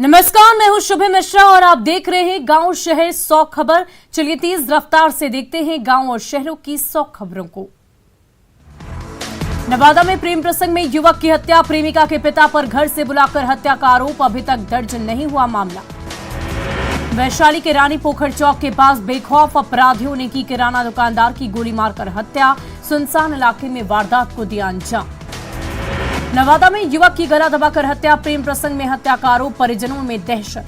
नमस्कार, मैं हूं शुभ मिश्रा और आप देख रहे हैं गांव शहर 100 खबर। चलिए तेज रफ्तार से देखते हैं गांव और शहरों की 100 खबरों को। नवादा में प्रेम प्रसंग में युवक की हत्या, प्रेमिका के पिता पर घर से बुलाकर हत्या का आरोप, अभी तक दर्ज नहीं हुआ मामला। वैशाली के रानी पोखर चौक के पास बेखौफ अपराधियों ने की किराना दुकानदार की गोली मारकर हत्या, सुनसान इलाके में वारदात को दिया अंजाम। नवादा में युवक की गला दबाकर हत्या, प्रेम प्रसंग में हत्या का आरोप, परिजनों में दहशत।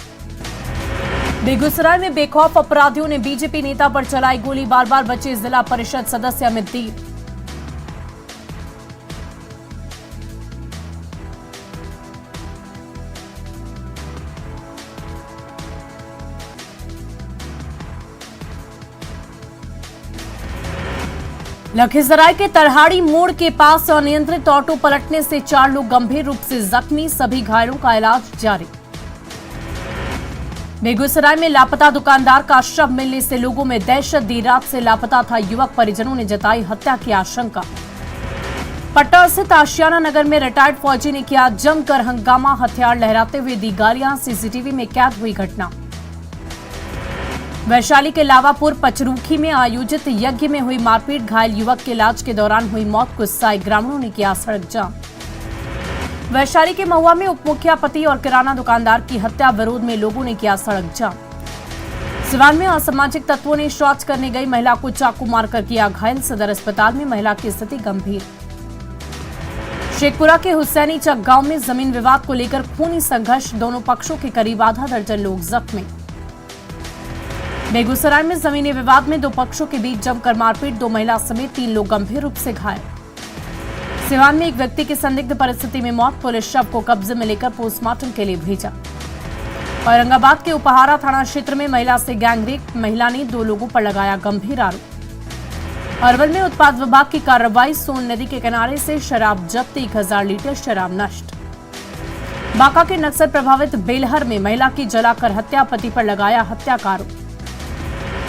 बेगूसराय में बेखौफ अपराधियों ने बीजेपी नेता पर चलाई गोली, बार बार बचे जिला परिषद सदस्य अमित दीप। लखीसराय के तरहाड़ी मोड़ के पास अनियंत्रित ऑटो पलटने से 4 लोग गंभीर रूप से जख्मी, सभी घायलों का इलाज जारी। बेगूसराय में लापता दुकानदार का शव मिलने से लोगों में दहशत, देर रात से लापता था युवक, परिजनों ने जताई हत्या की आशंका। पटना स्थित आशियाना नगर में रिटायर्ड फौजी ने किया जमकर हंगामा, हथियार लहराते हुए दी गालियां, सीसीटीवी में कैद हुई घटना। वैशाली के लावापुर पचरूखी में आयोजित यज्ञ में हुई मारपीट, घायल युवक के इलाज के दौरान हुई मौत, गुस्साए ग्रामीणों ने किया सड़क जाम। वैशाली के महुआ में उप मुखिया पति और किराना दुकानदार की हत्या, विरोध में लोगों ने किया सड़क जाम। सिवान में असामाजिक तत्वों ने शौच करने गई महिला को चाकू मारकर किया घायल, सदर अस्पताल में महिला की स्थिति गंभीर। शेखपुरा के हुसैनी चक गांव में जमीन विवाद को लेकर खूनी संघर्ष, दोनों पक्षों के करीब आधा दर्जन लोग जख्मी। बेगूसराय में जमीनी विवाद में 2 पक्षों के बीच जमकर मारपीट, 2 महिला समेत 3 लोग गंभीर रूप से घायल। सिवान में एक व्यक्ति की संदिग्ध परिस्थिति में मौत, पुलिस शव को कब्जे में लेकर पोस्टमार्टम के लिए भेजा। औरंगाबाद के उपहारा थाना क्षेत्र में महिला से गैंगरेप, महिला ने 2 लोगों पर लगाया गंभीर आरोप। अरवल में उत्पाद विभाग की कार्रवाई, सोन नदी के किनारे से शराब जब्त, 1000 लीटर शराब नष्ट। बांका के नक्सल प्रभावित बेलहर में महिला की जलाकर हत्या, पति पर लगाया हत्या का आरोप।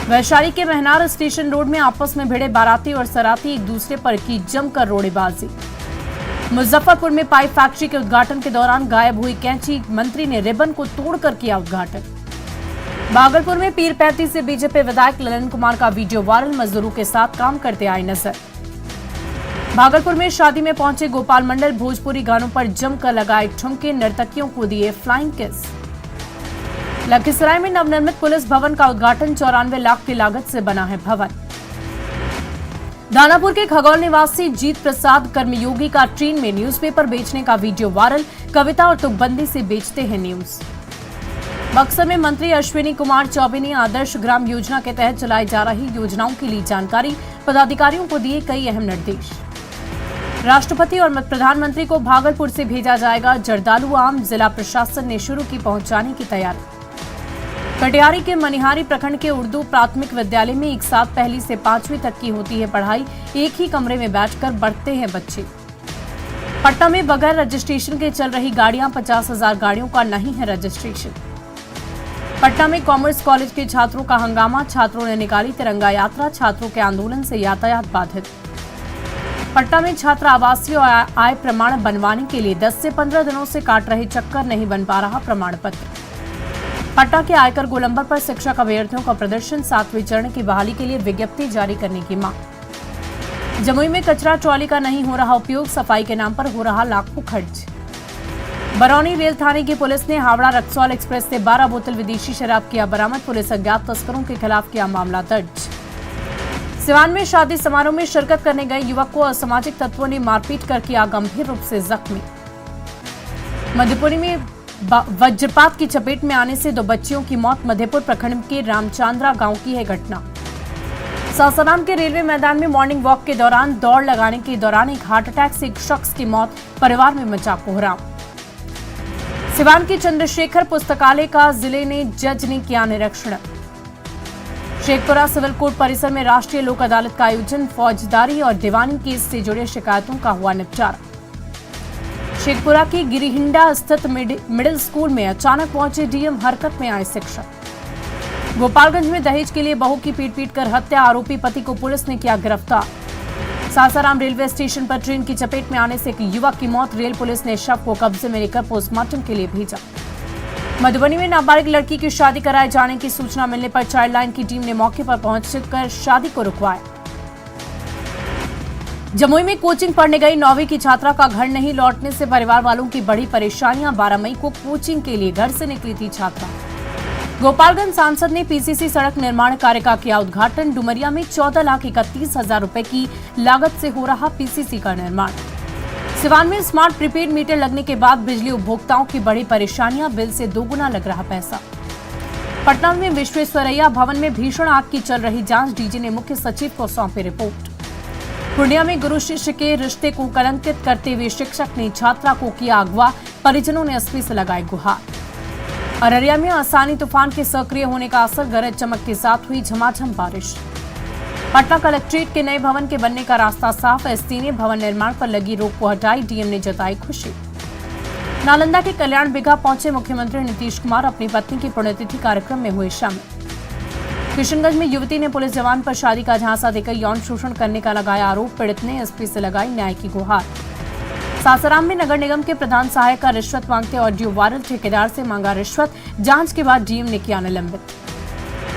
वैशाली के महनार स्टेशन रोड में आपस में भिड़े बाराती और सराती, एक दूसरे पर की जमकर रोड़ेबाजी। मुजफ्फरपुर में पाइप फैक्ट्री के उद्घाटन के दौरान गायब हुई कैंची, मंत्री ने रिबन को तोड़कर किया उद्घाटन। भागलपुर में पीरपैंती से बीजेपी विधायक ललन कुमार का वीडियो वायरल, मजदूरों के साथ काम करते आए नजर। भागलपुर में शादी में पहुंचे गोपाल मंडल, भोजपुरी गानों पर जमकर लगाए ठुमके, नर्तकियों को दिए फ्लाइंग किस। लखीसराय में नवनिर्मित पुलिस भवन का उद्घाटन, 94 लाख की लागत से बना है भवन। दानापुर के खगौल निवासी जीत प्रसाद कर्मयोगी का ट्रेन में न्यूज़पेपर बेचने का वीडियो वायरल, कविता और तुकबंदी से बेचते हैं न्यूज। बक्सर में मंत्री अश्विनी कुमार चौबे ने आदर्श ग्राम योजना के तहत चलाई जा रही योजनाओं की ली जानकारी, पदाधिकारियों को दिए कई अहम निर्देश। राष्ट्रपति और प्रधानमंत्री को भागलपुर से भेजा जाएगा जर्दालू आम, जिला प्रशासन ने शुरू की पहुंचाने की तैयारी। कटिहारी के मनिहारी प्रखंड के उर्दू प्राथमिक विद्यालय में एक साथ 1 से 5वीं तक की होती है पढ़ाई, एक ही कमरे में बैठकर बढ़ते हैं बच्चे। पटना में बगैर रजिस्ट्रेशन के चल रही गाड़ियां, 50,000 गाड़ियों का नहीं है रजिस्ट्रेशन। पटना में कॉमर्स कॉलेज के छात्रों का हंगामा, छात्रों ने निकाली तिरंगा यात्रा, छात्रों के आंदोलन से यातायात बाधित। पटना में छात्र आवासीय आय प्रमाण बनवाने के लिए 10 से 15 दिनों से काट रहे चक्कर, नहीं बन पा रहा प्रमाण पत्र। पटना के आयकर गोलंबर पर शिक्षक अभ्यर्थियों का प्रदर्शन, 7वें चरण की बहाली के लिए विज्ञप्ति जारी करने की मांग। जमुई में कचरा ट्रॉली का नहीं हो रहा उपयोग, सफाई के नाम पर हो रहा लाखों खर्च। बरौनी रेल थाने की पुलिस ने हावड़ा रक्सौल एक्सप्रेस से 12 बोतल विदेशी शराब किया बरामद, पुलिस अज्ञात तस्करों के खिलाफ किया मामला दर्ज। सिवान में शादी समारोह में शिरकत करने गए युवक को असामाजिक तत्वों ने मारपीट कर किया गंभीर रूप से जख्मी। मध्यपुरी में वज्रपात की चपेट में आने से 2 बच्चियों की मौत, मधेपुर प्रखंड के रामचांद्रा गांव की है घटना। सासाराम के रेलवे मैदान में मॉर्निंग वॉक के दौरान दौड़ लगाने के दौरान एक हार्ट अटैक से एक शख्स की मौत, परिवार में मचा कोहराम। सिवान के चंद्रशेखर पुस्तकालय का जिले ने जज ने किया निरीक्षण। शेखपुरा सिविल कोर्ट परिसर में राष्ट्रीय लोक अदालत का आयोजन, फौजदारी और दीवानी केस से जुड़े शिकायतों का हुआ निपटारा। शेखपुरा की गिरिहिंडा स्थित मिडिल स्कूल में अचानक पहुंचे डीएम, हरकत में आए शिक्षक। गोपालगंज में दहेज के लिए बहू की पीट कर हत्या, आरोपी पति को पुलिस ने किया गिरफ्तार। सासाराम रेलवे स्टेशन पर ट्रेन की चपेट में आने से एक युवक की मौत, रेल पुलिस ने शव को कब्जे में लेकर पोस्टमार्टम के लिए भेजा। मधुबनी में नाबालिग लड़की की शादी कराए जाने की सूचना मिलने पर चाइल्ड लाइन की टीम ने मौके पर पहुंचकर शादी को रुकवाया। जमुई में कोचिंग पढ़ने गई 9वीं की छात्रा का घर नहीं लौटने से परिवार वालों की बड़ी परेशानियां। 12 मई को कोचिंग के लिए घर से निकली थी छात्रा। गोपालगंज सांसद ने पीसीसी सड़क निर्माण कार्य का किया उद्घाटन। डुमरिया में 14,31,000 रुपए की लागत से हो रहा पीसीसी का निर्माण। सिवान में स्मार्ट प्रीपेड मीटर लगने के बाद बिजली उपभोक्ताओं की बड़ी परेशानियां, बिल से दोगुना लग रहा पैसा। पटना में विश्वेश्वरैया भवन में भीषण आग की चल रही जांच। डीजी ने मुख्य सचिव को सौंपी रिपोर्ट। पूर्णिया में गुरु शिष्य के रिश्ते को कलंकित करते हुए शिक्षक ने छात्रा को किया अगवा। परिजनों ने एसपी से लगाई गुहार। अररिया में आसानी तूफान के सक्रिय होने का असर, गरज चमक के साथ हुई झमाझम बारिश। पटना कलेक्ट्रेट के नए भवन के बनने का रास्ता साफ। एसपी ने भवन निर्माण पर लगी रोक को हटाई। डीएम ने जताई खुशी। नालंदा के कल्याण बिघा पहुंचे मुख्यमंत्री नीतीश कुमार अपनी पत्नी की पुण्यतिथि कार्यक्रम में हुए शामिल। किशनगंज में युवती ने पुलिस जवान पर शादी का झांसा देकर यौन शोषण करने का लगाया आरोप। पीड़ित ने एसपी से लगाई न्याय की गुहार। सासाराम में नगर निगम के प्रधान सहायक का रिश्वत मांगते ऑडियो वायरल। ठेकेदार से मांगा रिश्वत, जांच के बाद डीएम ने किया निलंबित।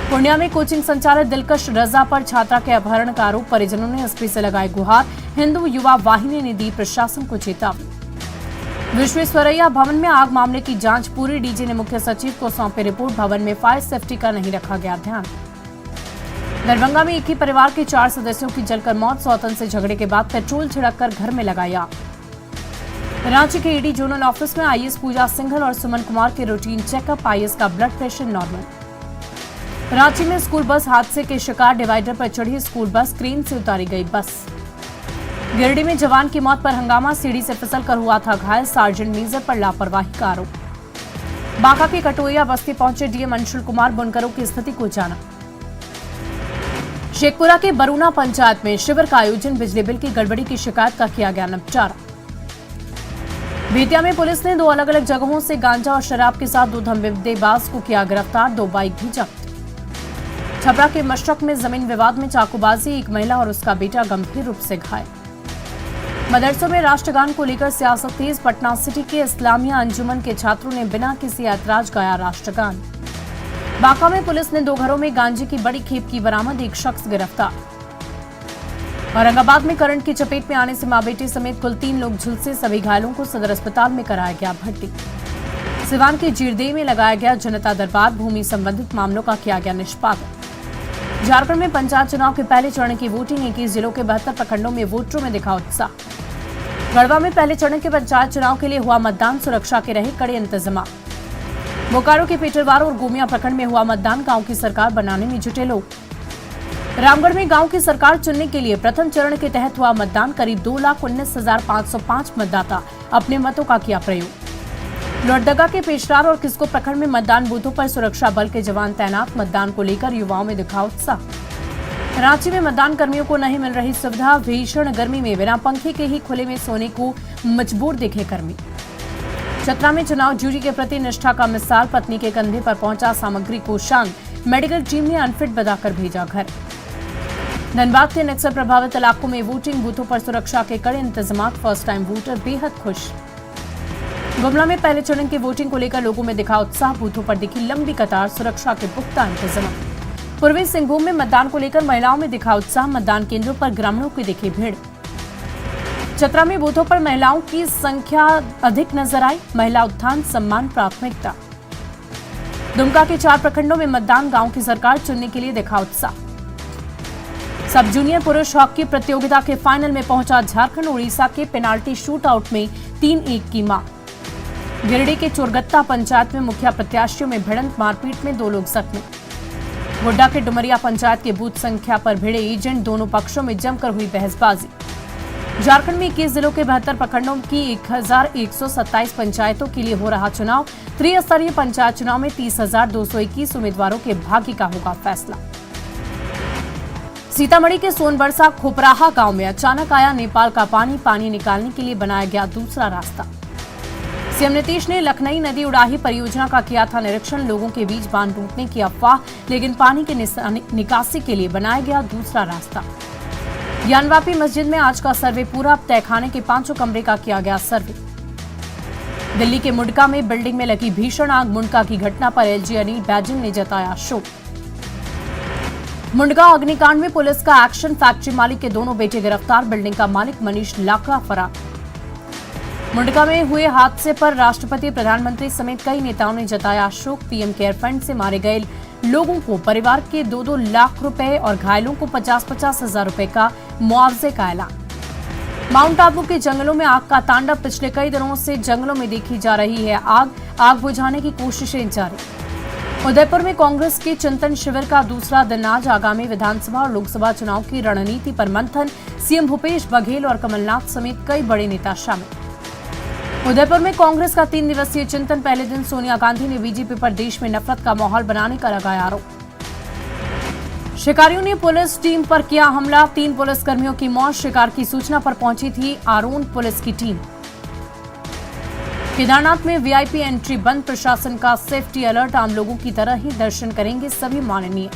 पूर्णिया में कोचिंग संचालक दिलकश रजा पर छात्रा के अपहरण का आरोप। परिजनों ने एसपी से लगाई गुहार। हिंदू युवा वाहिनी ने दी प्रशासन को चेतावनी। विश्वेश्वरैया भवन में आग मामले की जांच पूरी। डीजी ने मुख्य सचिव को सौंपी रिपोर्ट। भवन में फायर सेफ्टी का नहीं रखा गया ध्यान। दरभंगा में एक ही परिवार के 4 सदस्यों की जलकर मौत। सौतन से झगड़े के बाद पेट्रोल छिड़ककर घर में लगाई आग। रांची के ईडी जोनल ऑफिस में आईएएस पूजा सिंघल और सुमन कुमार के रूटीन चेकअप। आईएएस का ब्लड प्रेशर नॉर्मल। रांची में स्कूल बस हादसे के शिकार। डिवाइडर पर चढ़ी स्कूल बस, क्रेन से उतारी गई बस। गिरिडीह में जवान की मौत पर हंगामा। सीढ़ी से फिसलकर हुआ था घायल। सार्जेंट मेजर पर लापरवाही का आरोप। बांका के कटोरिया बस्ती पहुंचे डीएम अंशुल कुमार। बुनकरों की स्थिति को जाना। शेखपुरा के बरूना पंचायत में शिविर का आयोजन। बिजली बिल की गड़बड़ी की शिकायत का किया गया निपटारा। बेतिया में पुलिस ने 2 अलग अलग जगहों से गांजा और शराब के साथ 2 धंधेबाज को किया गिरफ्तार। 2 बाइक भी जब्त। छपरा के मशरक में जमीन विवाद में चाकूबाजी। एक महिला और उसका बेटा गंभीर रूप से घायल। मदरसों में राष्ट्रगान को लेकर सियासत तेज। पटना सिटी के इस्लामिया अंजुमन के छात्रों ने बिना किसी ऐतराज गाया राष्ट्रगान। बांका में पुलिस ने 2 घरों में गांजे की बड़ी खेप की बरामद। एक शख्स गिरफ्तार। औरंगाबाद में करंट की चपेट में आने से मां बेटे समेत कुल 3 लोग झुलसे। सभी घायलों को सदर अस्पताल में कराया गया भर्ती। सिवान के जीरदेई में लगाया गया जनता दरबार। भूमि संबंधित मामलों का किया गया निष्पादन। झारखंड में पंचायत चुनाव के पहले चरण की वोटिंग। 21 जिलों के 72 प्रखंडों में वोटरों में दिखा उत्साह। गढ़वा में पहले चरण के पंचायत चुनाव के लिए हुआ मतदान। सुरक्षा के रहे कड़े इंतजाम। बोकारो के पेटरवार और गोमिया प्रखंड में हुआ मतदान। गांव की सरकार बनाने में जुटे लोग। रामगढ़ में गांव की सरकार चुनने के लिए प्रथम चरण के तहत हुआ मतदान। करीब 2,19,505 मतदाता अपने मतों का किया प्रयोग। लोहरदगा के पेशरार और किस्को प्रखंड में मतदान बूथों पर सुरक्षा बल के जवान तैनात। मतदान को लेकर युवाओं में दिखा उत्साह। रांची में मतदान कर्मियों को नहीं मिल रही सुविधा। भीषण गर्मी में बिना पंखे के ही खुले में सोने को मजबूर दिखे कर्मी। चतरा में चुनाव ड्यूटी के प्रति निष्ठा का मिसाल। पत्नी के कंधे पर पहुंचा सामग्री कोषांग। मेडिकल टीम ने अनफिट बताकर भेजा घर। धनबाद के नक्सल प्रभावित इलाकों में वोटिंग बूथों पर सुरक्षा के कड़े इंतजाम। फर्स्ट टाइम वोटर बेहद खुश। गुमला में पहले चरण की वोटिंग को लेकर लोगों में दिखा उत्साह। बूथों पर दिखी लंबी कतार। सुरक्षा के पुख्ता इंतजाम। पूर्वी सिंहभूम में मतदान को लेकर महिलाओं में दिखा उत्साह। मतदान केंद्रों पर ग्रामीणों की दिखी भीड़। चतरा में बूथों पर महिलाओं की संख्या अधिक नजर आई। महिला उत्थान सम्मान प्राथमिकता। दुमका के 4 प्रखंडों में मतदान। गांव की सरकार चुनने के लिए दिखा उत्साह। सब जूनियर पुरुष हॉकी प्रतियोगिता के फाइनल में पहुंचा झारखंड। उड़ीसा के पेनाल्टी शूटआउट में 3-1 की मात। गिरिडीह के चोरगत्ता पंचायत में मुखिया प्रत्याशियों में भिड़ंत। मारपीट में 2 लोग जख्मी। गोड्डा के डुमरिया पंचायत के बूथ संख्या पर भिड़े एजेंट। दोनों पक्षों में जमकर हुई बहसबाजी। झारखंड में 21 जिलों के 72 प्रखंडों की 1127 पंचायतों के लिए हो रहा चुनाव। त्रिस्तरीय पंचायत चुनाव में 30,221 उम्मीदवारों के भाग्य का होगा फैसला। सीतामढ़ी के सोनबरसा खोपराहा गांव में अचानक आया नेपाल का पानी। पानी निकालने के लिए बनाया गया दूसरा रास्ता। सीएम नीतीश ने लखनई नदी उड़ाही परियोजना का किया था निरीक्षण। लोगों के बीच बांध टूटने की अफवाह, लेकिन पानी के निकासी के लिए बनाया गया दूसरा रास्ता। ज्ञानवापी मस्जिद में आज का सर्वे पूरा। तहखाने के 5 कमरे का किया गया सर्वे। दिल्ली के मुंडका में बिल्डिंग में लगी भीषण आग। मुंडका की घटना पर एलजी अनिल बैजल ने जताया शोक। मुंडका अग्निकांड में पुलिस का एक्शन। फैक्ट्री मालिक के दोनों बेटे गिरफ्तार। बिल्डिंग का मालिक मनीष लाकड़ा फरार। मुंडका में हुए हादसे पर राष्ट्रपति, प्रधानमंत्री समेत कई नेताओं ने जताया शोक। पीएम केयर फंड से मारे गए लोगों को परिवार के 2-2 लाख रुपए और घायलों को 50-50 हजार रुपए का मुआवजे का ऐलान। माउंट आबू के जंगलों में आग का तांडव। पिछले कई दिनों से जंगलों में देखी जा रही है आग बुझाने की कोशिशें जारी। उदयपुर में कांग्रेस के चिंतन शिविर का दूसरा दिन आज। आगामी विधानसभा और लोकसभा चुनाव की रणनीति पर मंथन। सीएम भूपेश बघेल और कमलनाथ समेत कई बड़े नेता शामिल। उदयपुर में कांग्रेस का 3 दिवसीय चिंतन। पहले दिन सोनिया गांधी ने बीजेपी पर देश में नफरत का माहौल बनाने का लगाया आरोप। शिकारियों ने पुलिस टीम पर किया हमला। 3 पुलिसकर्मियों की मौत। शिकार की सूचना पर पहुंची थी आरोन पुलिस की टीम। केदारनाथ में वीआईपी एंट्री बंद। प्रशासन का सेफ्टी अलर्ट। आम लोगों की तरह ही दर्शन करेंगे सभी माननीय।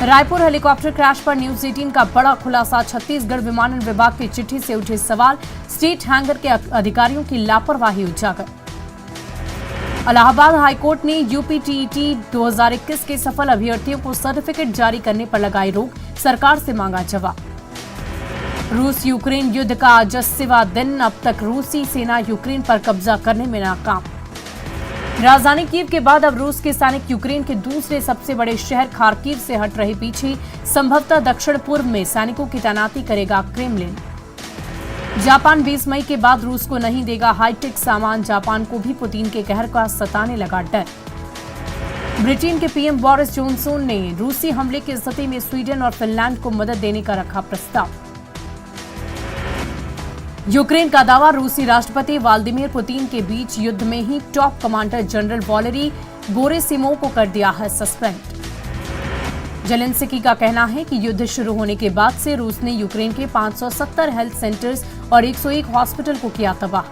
रायपुर हेलीकॉप्टर क्रैश पर न्यूज 18 का बड़ा खुलासा। छत्तीसगढ़ विमानन विभाग की चिट्ठी से उठे सवाल। स्टेट हैंगर के अधिकारियों की लापरवाही उजागर। इलाहाबाद हाईकोर्ट ने यूपीटीईटी 2021 के सफल अभ्यर्थियों को सर्टिफिकेट जारी करने पर लगाई रोक। सरकार से मांगा जवाब। रूस यूक्रेन युद्ध का आज 80वां दिन। अब तक रूसी सेना यूक्रेन पर कब्जा करने में नाकाम। राजधानी कीव के बाद अब रूस के सैनिक यूक्रेन के दूसरे सबसे बड़े शहर खार्किव से हट रहे पीछे। संभवतः दक्षिण पूर्व में सैनिकों की तैनाती करेगा क्रेमलिन। जापान 20 मई के बाद रूस को नहीं देगा हाईटेक सामान। जापान को भी पुतिन के कहर का सताने लगा डर। ब्रिटेन के पीएम बोरिस जॉनसन ने रूसी हमले की स्थिति में स्वीडन और फिनलैंड को मदद देने का रखा प्रस्ताव। यूक्रेन का दावा। रूसी राष्ट्रपति व्लादिमीर पुतिन के बीच युद्ध में ही top commander general Valery Gerasimov को कर दिया है सस्पेंड। जेलेंस्की का कहना है कि युद्ध शुरू होने के बाद से रूस ने यूक्रेन के 570 हेल्थ सेंटर्स और 101 हॉस्पिटल को किया तबाह।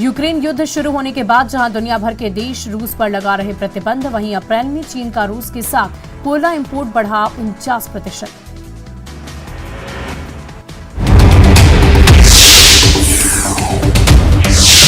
यूक्रेन युद्ध शुरू होने के बाद जहां दुनिया भर के देश रूस पर लगा रहे प्रतिबंध, वहीं अप्रैल में चीन का रूस के साथ कोयला इंपोर्ट बढ़ा 49%।